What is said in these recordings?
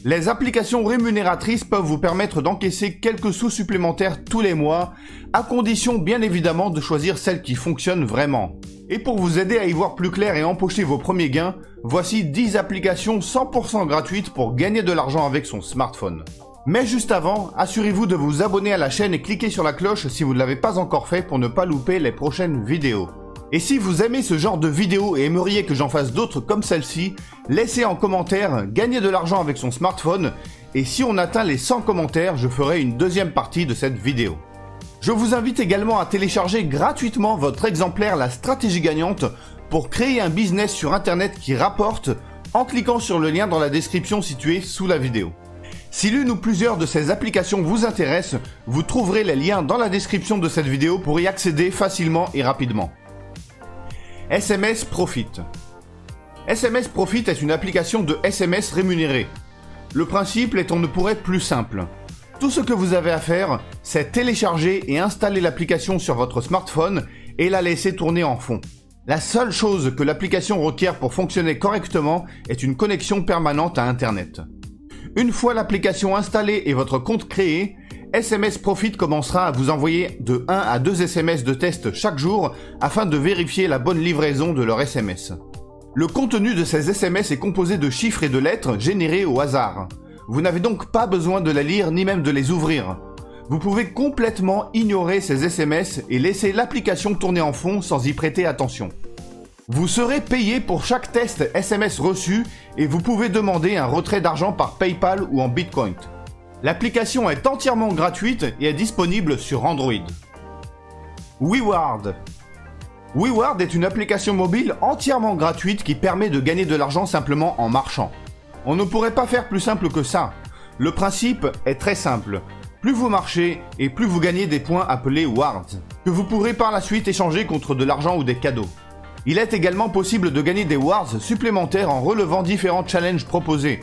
Les applications rémunératrices peuvent vous permettre d'encaisser quelques sous supplémentaires tous les mois, à condition bien évidemment de choisir celles qui fonctionnent vraiment. Et pour vous aider à y voir plus clair et empocher vos premiers gains, voici 10 applications 100% gratuites pour gagner de l'argent avec son smartphone. Mais juste avant, assurez-vous de vous abonner à la chaîne et cliquez sur la cloche si vous ne l'avez pas encore fait pour ne pas louper les prochaines vidéos. Et si vous aimez ce genre de vidéos et aimeriez que j'en fasse d'autres comme celle-ci, laissez en commentaire gagner de l'argent avec son smartphone, et si on atteint les 100 commentaires, je ferai une deuxième partie de cette vidéo. Je vous invite également à télécharger gratuitement votre exemplaire La Stratégie Gagnante pour créer un business sur internet qui rapporte en cliquant sur le lien dans la description située sous la vidéo. Si l'une ou plusieurs de ces applications vous intéressent, vous trouverez les liens dans la description de cette vidéo pour y accéder facilement et rapidement. SMS Profit. SMS Profit est une application de SMS rémunérée. Le principe est on ne pourrait plus simple. Tout ce que vous avez à faire, c'est télécharger et installer l'application sur votre smartphone et la laisser tourner en fond. La seule chose que l'application requiert pour fonctionner correctement est une connexion permanente à Internet. Une fois l'application installée et votre compte créé, SMS Profit commencera à vous envoyer de 1 à 2 SMS de test chaque jour afin de vérifier la bonne livraison de leur SMS. Le contenu de ces SMS est composé de chiffres et de lettres générés au hasard. Vous n'avez donc pas besoin de les lire ni même de les ouvrir. Vous pouvez complètement ignorer ces SMS et laisser l'application tourner en fond sans y prêter attention. Vous serez payé pour chaque test SMS reçu et vous pouvez demander un retrait d'argent par PayPal ou en Bitcoin. L'application est entièrement gratuite et est disponible sur Android. WeWard. WeWard est une application mobile entièrement gratuite qui permet de gagner de l'argent simplement en marchant. On ne pourrait pas faire plus simple que ça. Le principe est très simple. Plus vous marchez et plus vous gagnez des points appelés Wards, que vous pourrez par la suite échanger contre de l'argent ou des cadeaux. Il est également possible de gagner des Wards supplémentaires en relevant différents challenges proposés,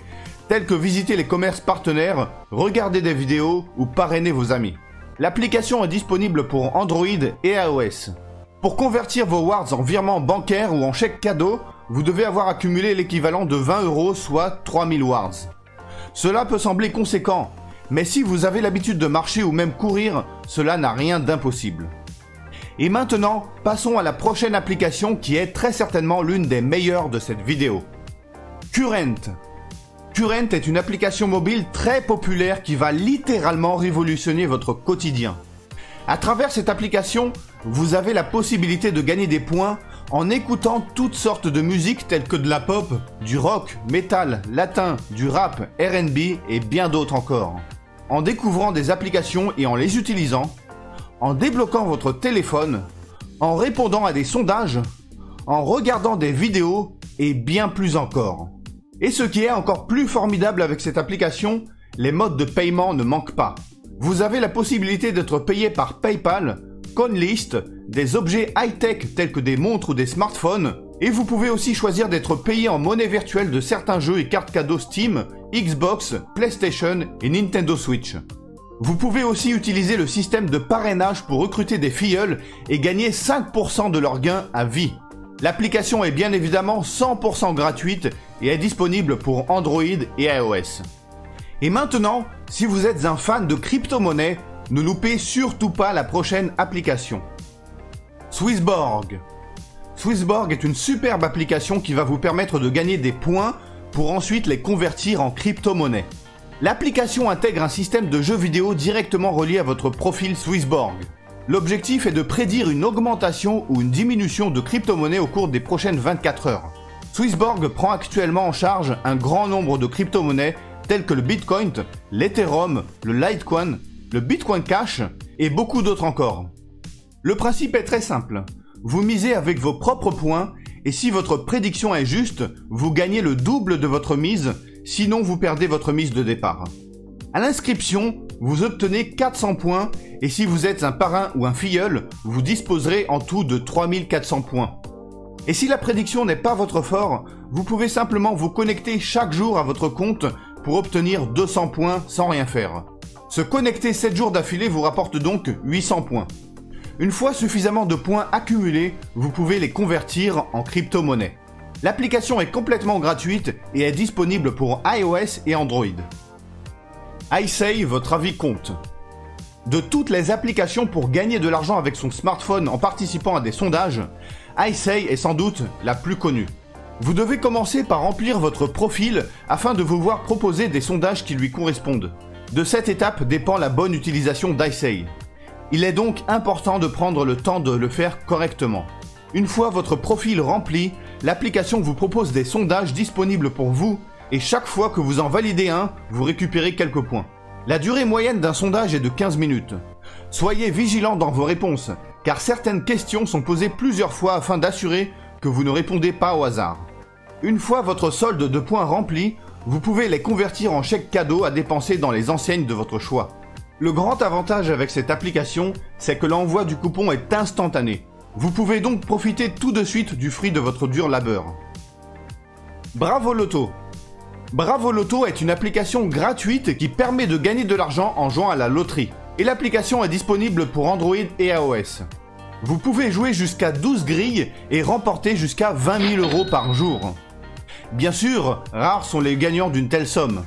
tels que visiter les commerces partenaires, regarder des vidéos ou parrainer vos amis. L'application est disponible pour Android et iOS. Pour convertir vos Wards en virements bancaires ou en chèques cadeaux, vous devez avoir accumulé l'équivalent de 20 €, soit 3000 Wards. Cela peut sembler conséquent, mais si vous avez l'habitude de marcher ou même courir, cela n'a rien d'impossible. Et maintenant, passons à la prochaine application qui est très certainement l'une des meilleures de cette vidéo. Current. Current est une application mobile très populaire qui va littéralement révolutionner votre quotidien. À travers cette application, vous avez la possibilité de gagner des points en écoutant toutes sortes de musiques telles que de la pop, du rock, métal, latin, du rap, R&B et bien d'autres encore. En découvrant des applications et en les utilisant, en débloquant votre téléphone, en répondant à des sondages, en regardant des vidéos et bien plus encore. Et ce qui est encore plus formidable avec cette application, les modes de paiement ne manquent pas. Vous avez la possibilité d'être payé par PayPal, Coinlist, des objets high-tech tels que des montres ou des smartphones, et vous pouvez aussi choisir d'être payé en monnaie virtuelle de certains jeux et cartes cadeaux Steam, Xbox, PlayStation et Nintendo Switch. Vous pouvez aussi utiliser le système de parrainage pour recruter des filleuls et gagner 5% de leurs gains à vie. L'application est bien évidemment 100% gratuite et est disponible pour Android et iOS. Et maintenant, si vous êtes un fan de crypto-monnaie, ne loupez surtout pas la prochaine application. Swissborg. Swissborg est une superbe application qui va vous permettre de gagner des points pour ensuite les convertir en crypto-monnaie. L'application intègre un système de jeux vidéo directement relié à votre profil Swissborg. L'objectif est de prédire une augmentation ou une diminution de crypto-monnaies au cours des prochaines 24 heures. Swissborg prend actuellement en charge un grand nombre de crypto-monnaies telles que le Bitcoin, l'Ethereum, le Litecoin, le Bitcoin Cash et beaucoup d'autres encore. Le principe est très simple. Vous misez avec vos propres points et si votre prédiction est juste, vous gagnez le double de votre mise, sinon vous perdez votre mise de départ. À l'inscription, vous obtenez 400 points et si vous êtes un parrain ou un filleul, vous disposerez en tout de 3400 points. Et si la prédiction n'est pas votre fort, vous pouvez simplement vous connecter chaque jour à votre compte pour obtenir 200 points sans rien faire. Se connecter 7 jours d'affilée vous rapporte donc 800 points. Une fois suffisamment de points accumulés, vous pouvez les convertir en crypto-monnaie. L'application est complètement gratuite et est disponible pour iOS et Android. iSay, votre avis compte. De toutes les applications pour gagner de l'argent avec son smartphone en participant à des sondages, iSay est sans doute la plus connue. Vous devez commencer par remplir votre profil afin de vous voir proposer des sondages qui lui correspondent. De cette étape dépend la bonne utilisation d'iSay. Il est donc important de prendre le temps de le faire correctement. Une fois votre profil rempli, l'application vous propose des sondages disponibles pour vous et chaque fois que vous en validez un, vous récupérez quelques points. La durée moyenne d'un sondage est de 15 minutes. Soyez vigilant dans vos réponses, car certaines questions sont posées plusieurs fois afin d'assurer que vous ne répondez pas au hasard. Une fois votre solde de points rempli, vous pouvez les convertir en chèques cadeaux à dépenser dans les enseignes de votre choix. Le grand avantage avec cette application, c'est que l'envoi du coupon est instantané. Vous pouvez donc profiter tout de suite du fruit de votre dur labeur. Bravo Loto. Bravo Loto est une application gratuite qui permet de gagner de l'argent en jouant à la loterie. Et l'application est disponible pour Android et iOS. Vous pouvez jouer jusqu'à 12 grilles et remporter jusqu'à 20 000 € par jour. Bien sûr, rares sont les gagnants d'une telle somme.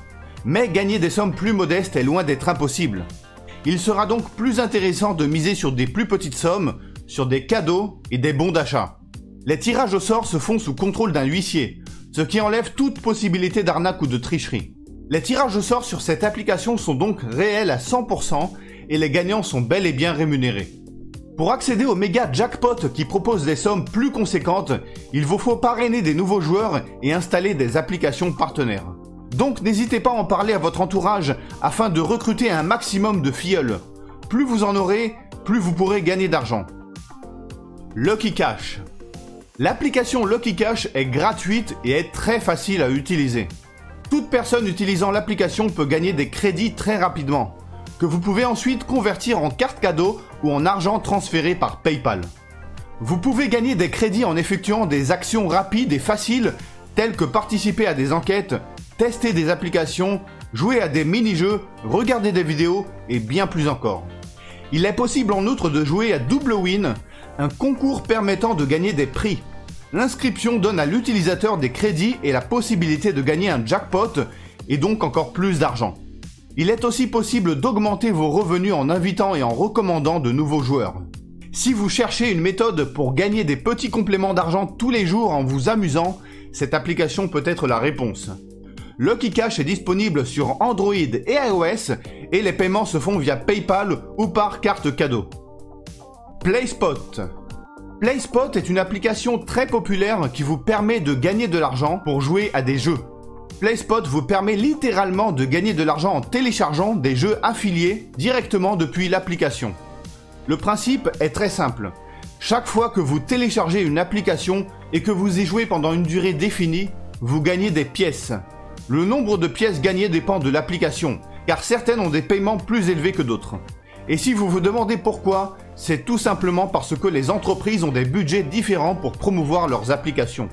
Mais gagner des sommes plus modestes est loin d'être impossible. Il sera donc plus intéressant de miser sur des plus petites sommes, sur des cadeaux et des bons d'achat. Les tirages au sort se font sous contrôle d'un huissier, ce qui enlève toute possibilité d'arnaque ou de tricherie. Les tirages au sort sur cette application sont donc réels à 100% et les gagnants sont bel et bien rémunérés. Pour accéder au méga jackpot qui propose des sommes plus conséquentes, il vous faut parrainer des nouveaux joueurs et installer des applications partenaires. Donc n'hésitez pas à en parler à votre entourage afin de recruter un maximum de filleuls. Plus vous en aurez, plus vous pourrez gagner d'argent. Lucky Cash. L'application Lucky Cash est gratuite et est très facile à utiliser. Toute personne utilisant l'application peut gagner des crédits très rapidement, que vous pouvez ensuite convertir en carte cadeau ou en argent transféré par PayPal. Vous pouvez gagner des crédits en effectuant des actions rapides et faciles telles que participer à des enquêtes, tester des applications, jouer à des mini-jeux, regarder des vidéos et bien plus encore. Il est possible en outre de jouer à Double Win, un concours permettant de gagner des prix. L'inscription donne à l'utilisateur des crédits et la possibilité de gagner un jackpot et donc encore plus d'argent. Il est aussi possible d'augmenter vos revenus en invitant et en recommandant de nouveaux joueurs. Si vous cherchez une méthode pour gagner des petits compléments d'argent tous les jours en vous amusant, cette application peut être la réponse. Lucky Cash est disponible sur Android et iOS et les paiements se font via PayPal ou par carte cadeau. PlaySpot. PlaySpot est une application très populaire qui vous permet de gagner de l'argent pour jouer à des jeux. PlaySpot vous permet littéralement de gagner de l'argent en téléchargeant des jeux affiliés directement depuis l'application. Le principe est très simple. Chaque fois que vous téléchargez une application et que vous y jouez pendant une durée définie, vous gagnez des pièces. Le nombre de pièces gagnées dépend de l'application, car certaines ont des paiements plus élevés que d'autres. Et si vous vous demandez pourquoi, c'est tout simplement parce que les entreprises ont des budgets différents pour promouvoir leurs applications.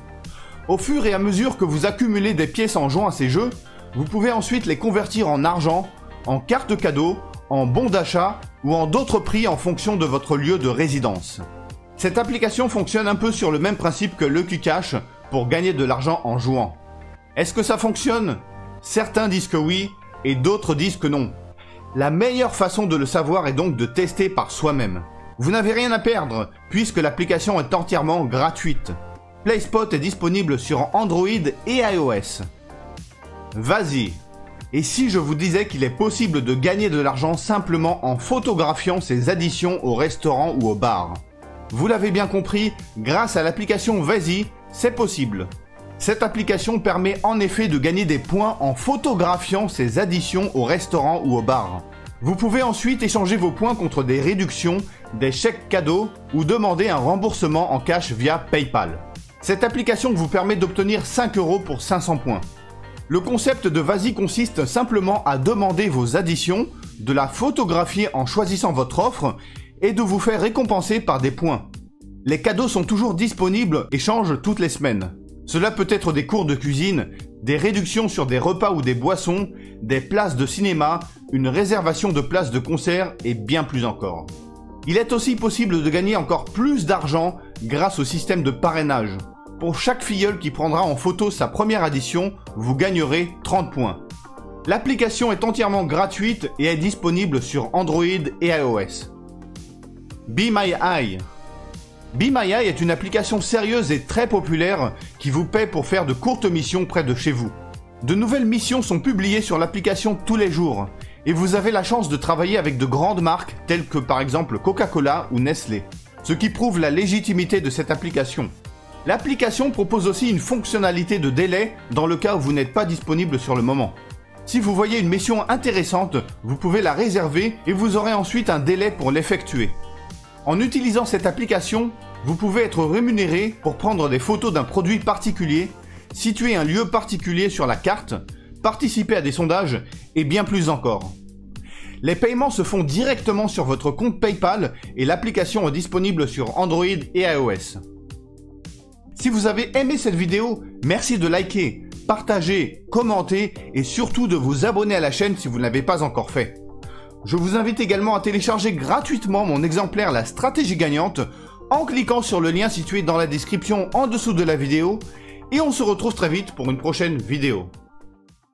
Au fur et à mesure que vous accumulez des pièces en jouant à ces jeux, vous pouvez ensuite les convertir en argent, en carte cadeau, en bons d'achat ou en d'autres prix en fonction de votre lieu de résidence. Cette application fonctionne un peu sur le même principe que Lucky Cash pour gagner de l'argent en jouant. Est-ce que ça fonctionne? Certains disent que oui et d'autres disent que non. La meilleure façon de le savoir est donc de tester par soi-même. Vous n'avez rien à perdre puisque l'application est entièrement gratuite. PlaySpot est disponible sur Android et iOS. Vas-y. Et si je vous disais qu'il est possible de gagner de l'argent simplement en photographiant ses additions au restaurant ou au bar? Vous l'avez bien compris, grâce à l'application Vas-y, c'est possible. Cette application permet en effet de gagner des points en photographiant ses additions au restaurant ou au bar. Vous pouvez ensuite échanger vos points contre des réductions, des chèques cadeaux ou demander un remboursement en cash via PayPal. Cette application vous permet d'obtenir 5 € pour 500 points. Le concept de Vas-y consiste simplement à demander vos additions, de la photographier en choisissant votre offre et de vous faire récompenser par des points. Les cadeaux sont toujours disponibles et changent toutes les semaines. Cela peut être des cours de cuisine, des réductions sur des repas ou des boissons, des places de cinéma, une réservation de places de concert et bien plus encore. Il est aussi possible de gagner encore plus d'argent grâce au système de parrainage. Pour chaque filleul qui prendra en photo sa première addition, vous gagnerez 30 points. L'application est entièrement gratuite et est disponible sur Android et iOS. Be My Eye. Be My Eye est une application sérieuse et très populaire qui vous paie pour faire de courtes missions près de chez vous. De nouvelles missions sont publiées sur l'application tous les jours et vous avez la chance de travailler avec de grandes marques telles que par exemple Coca-Cola ou Nestlé, ce qui prouve la légitimité de cette application. L'application propose aussi une fonctionnalité de délai dans le cas où vous n'êtes pas disponible sur le moment. Si vous voyez une mission intéressante, vous pouvez la réserver et vous aurez ensuite un délai pour l'effectuer. En utilisant cette application, vous pouvez être rémunéré pour prendre des photos d'un produit particulier, situer un lieu particulier sur la carte, participer à des sondages et bien plus encore. Les paiements se font directement sur votre compte PayPal et l'application est disponible sur Android et iOS. Si vous avez aimé cette vidéo, merci de liker, partager, commenter et surtout de vous abonner à la chaîne si vous ne l'avez pas encore fait. Je vous invite également à télécharger gratuitement mon exemplaire La Stratégie Gagnante en cliquant sur le lien situé dans la description en dessous de la vidéo et on se retrouve très vite pour une prochaine vidéo.